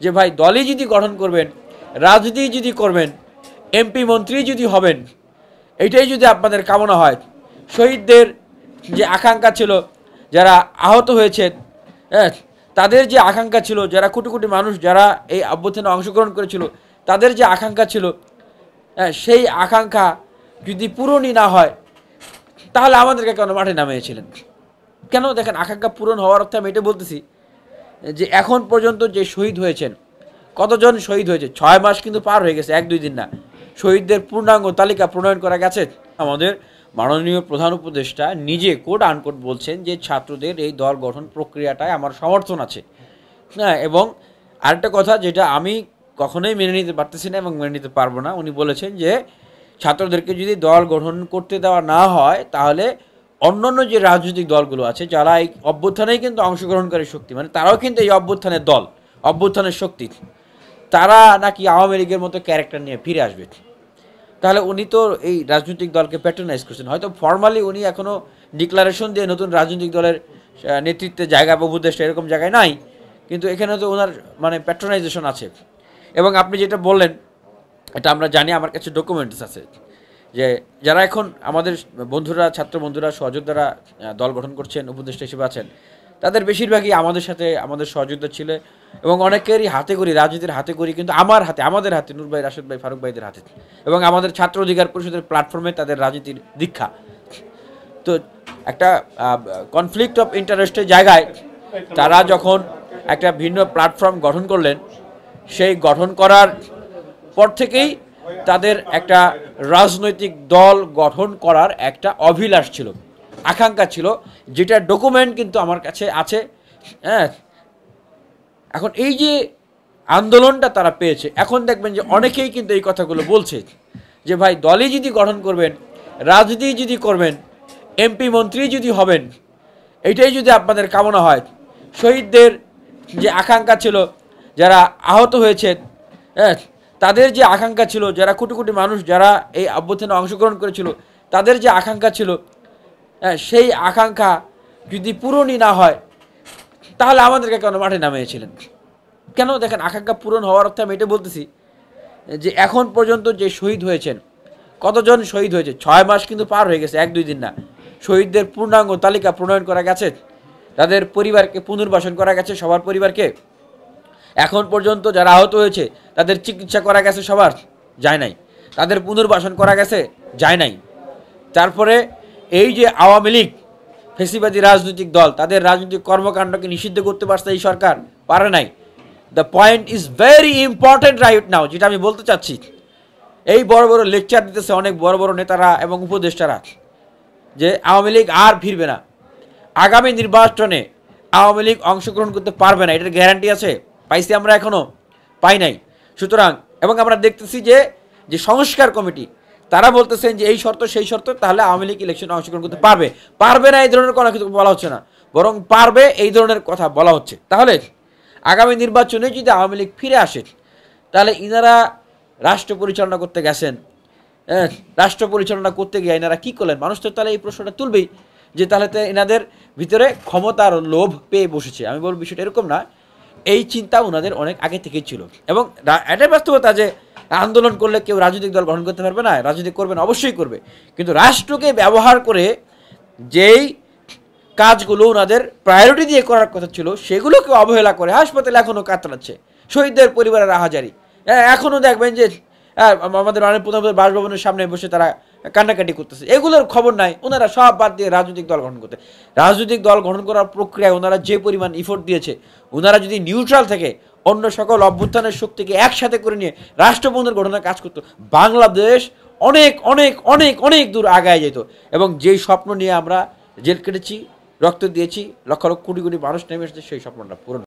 যে ভাই দলই যদি গঠন করবেন, রাজনীতি যদি করবেন, এমপি মন্ত্রী যদি হবেন, এটাই যদি আপনাদের কামনা হয়, শহীদদের যে আকাঙ্ক্ষা ছিল, যারা আহত হয়েছে, হ্যাঁ, তাদের যে আকাঙ্ক্ষা ছিল, যারা কোটি কোটি মানুষ যারা এই অভ্যুত্থানে অংশগ্রহণ করেছিল, তাদের যে আকাঙ্ক্ষা ছিল, সেই আকাঙ্ক্ষা যদি পূরণই না হয়, তাহলে আমাদেরকে কেন মাঠে নামিয়েছিলেন? কেন? দেখেন, আকাঙ্ক্ষা পূরণ হওয়ার অর্থে আমি এটা বলতেছি যে এখন পর্যন্ত যে শহীদ হয়েছেন, কতজন শহীদ হয়েছে, 6 মাস কিন্তু পার হয়ে গেছে, 1-2 দিন না। শহীদদের পূর্ণাঙ্গ তালিকা প্রণয়ন করা গেছে। আমাদের মাননীয় প্রধান উপদেষ্টা নিজে কোট আনকোট বলছেন যে ছাত্রদের এই দল গঠন প্রক্রিয়াটায় আমার সমর্থন আছে। হ্যাঁ, এবং আরেকটা কথা যেটা আমি কখনোই মেনে নিতে পারতেছি না এবং মেনে নিতে পারবো না, উনি বলেছেন যে ছাত্রদেরকে যদি দল গঠন করতে দেওয়া না হয়, তাহলে অন্যান্য যে রাজনৈতিক দলগুলো আছে যারা এই অভ্যুত্থানেই কিন্তু অংশগ্রহণকারী শক্তি, মানে তারাও কিন্তু এই অভ্যুত্থানের দল, অভ্যুত্থানের শক্তি, তারা নাকি আওয়ামী লীগের মতো ক্যারেক্টার নিয়ে ফিরে আসবে। তাহলে উনি তো এই রাজনৈতিক দলকে প্যাট্রোনাইজ করছেন। হয়তো ফর্মালি উনি এখনও ডিক্লারেশন দিয়ে নতুন রাজনৈতিক দলের নেতৃত্বে জায়গা বা উপদেষ্টা এরকম জায়গায় নাই, কিন্তু এখানে তো ওনার মানে প্যাট্রোনাইজেশন আছে। এবং আপনি যেটা বললেন এটা আমরা জানি, আমার কাছে ডকুমেন্টস আছে যে যারা এখন আমাদের বন্ধুরা, ছাত্র বন্ধুরা, সহযোদ্ধারা দল গঠন করছেন, উপদেষ্টা হিসেবে আছেন, তাদের বেশিরভাগই আমাদের সাথে আমাদের সহযোদ্ধা ছিল এবং অনেকেরই হাতে করি, রাজনীতির হাতে করি, কিন্তু আমাদের হাতে, নূর ভাই, রাশেদ ভাই, ফারুক ভাইদের হাতে, এবং আমাদের ছাত্র অধিকার পরিষদের প্ল্যাটফর্মে তাদের রাজনীতির দীক্ষা। তো একটা কনফ্লিক্ট অফ ইন্টারেস্টের জায়গায় তারা যখন একটা ভিন্ন প্ল্যাটফর্ম গঠন করলেন, সেই গঠন করার পর থেকেই তাদের একটা রাজনৈতিক দল গঠন করার একটা অভিলাষ ছিল, আকাঙ্ক্ষা ছিল, যেটা ডকুমেন্ট কিন্তু আমার কাছে আছে। হ্যাঁ, এখন এই যে আন্দোলনটা তারা পেয়েছে, এখন দেখবেন যে অনেকেই কিন্তু এই কথাগুলো বলছে যে ভাই দলই যদি গঠন করবেন, রাজনীতি যদি করবেন, এমপি মন্ত্রী যদি হবেন, এটাই যদি আপনাদের কামনা হয়, শহীদদের যে আকাঙ্ক্ষা ছিল, যারা আহত হয়েছে, হ্যাঁ, তাদের যে আকাঙ্ক্ষা ছিল, যারা কোটি কোটি মানুষ যারা এই অভ্যুত্থানে অংশগ্রহণ করেছিল, তাদের যে আকাঙ্ক্ষা ছিল, সেই আকাঙ্ক্ষা যদি পূরণই না হয়, তাহলে আমাদেরকে কেন মাঠে নামিয়েছিলেন? কেন? দেখেন, আকাঙ্ক্ষা পূরণ হওয়ার অর্থে আমি এটা বলতেছি যে এখন পর্যন্ত যে শহীদ হয়েছেন, কতজন শহীদ হয়েছে, 6 মাস কিন্তু পার হয়ে গেছে, 1-2 দিন না। শহীদদের পূর্ণাঙ্গ তালিকা প্রণয়ন করা গেছে, তাদের পরিবারকে পুনর্বাসন করা গেছে, সবার পরিবারকে। এখন পর্যন্ত যারা আহত হয়েছে তাদের চিকিৎসা করা গেছে, সবার যায় নাই। তাদের পুনর্বাসন করা গেছে, যায় নাই। তারপরে এই যে আওয়ামী লীগ ফেসিবাদী রাজনৈতিক দল, তাদের রাজনৈতিক কর্মকাণ্ডকে নিষিদ্ধ করতে পারছে এই সরকার, পারে নাই। The point is very important right now, যেটা আমি বলতে চাচ্ছি, এই বড় বড় লেকচার দিতেছে অনেক বড় বড় নেতারা এবং উপদেষ্টারা যে আওয়ামী লীগ আর ফিরবে না, আগামী নির্বাচনে আওয়ামী লীগ অংশগ্রহণ করতে পারবে না, এটার গ্যারান্টি আছে? পাইছি আমরা? এখনও পাই নাই। সুতরাং এবং আমরা দেখতেছি যে যে সংস্কার কমিটি তারা বলতেছেন যে এই শর্ত সেই শর্ত, তাহলে আওয়ামী লীগ ইলেকশনে অংশগ্রহণ করতে পারবে। পারবে না এই ধরনের কোনো কিছু বলা হচ্ছে না, বরং পারবে এই ধরনের কথা বলা হচ্ছে। তাহলে আগামী নির্বাচনে যদি আওয়ামী লীগ ফিরে আসে, তাহলে ইনারা রাষ্ট্র পরিচালনা করতে গেছেন, রাষ্ট্র পরিচালনা করতে গিয়ে এনারা কী করলেন? মানুষ তো তাহলে এই প্রশ্নটা তুলবেই যে তাহলে তো এনাদের ভিতরে ক্ষমতার লোভ পেয়ে বসেছে। আমি বলব বিষয়টা এরকম না, এই চিন্তা ওনাদের অনেক আগে থেকেই ছিল। এবং এটাই বাস্তবতা যে আন্দোলন করলে কেউ রাজনৈতিক দল গঠন করতে পারবে না, রাজনীতি করবে না, অবশ্যই করবে, কিন্তু রাষ্ট্রকে ব্যবহার করে যেই কাজগুলো ওনাদের প্রায়োরিটি দিয়ে করার কথা ছিল, সেগুলোকে অবহেলা করে হাসপাতালে এখনও কাজ চালাচ্ছে, শহীদদের পরিবারের আহাজারি। এখনও দেখবেন যে আমাদের অনেক প্রধানমন্ত্রীর বাসভবনের সামনে বসে তারা কান্নাকাটি করতেছে, এগুলোর খবর নাই। ওনারা সব বাদ দিয়ে রাজনৈতিক দল গঠন করতে, রাজনৈতিক দল গঠন করার প্রক্রিয়ায় ওনারা যে পরিমাণ ইফোর্ট দিয়েছে, ওনারা যদি নিউট্রাল থেকে অন্য সকল অভ্যুত্থানের শক্তিকে একসাথে করে নিয়ে রাষ্ট্রবন্ধের গঠনের কাজ করতো, বাংলাদেশ অনেক অনেক অনেক অনেক দূর আগায় যেত। এবং যেই স্বপ্ন নিয়ে আমরা জেল কেটেছি, রক্ত দিয়েছি, লক্ষ লক্ষ কোটি কোটি মানুষ নেমে এসেছে, সেই স্বপ্নটা পূরণ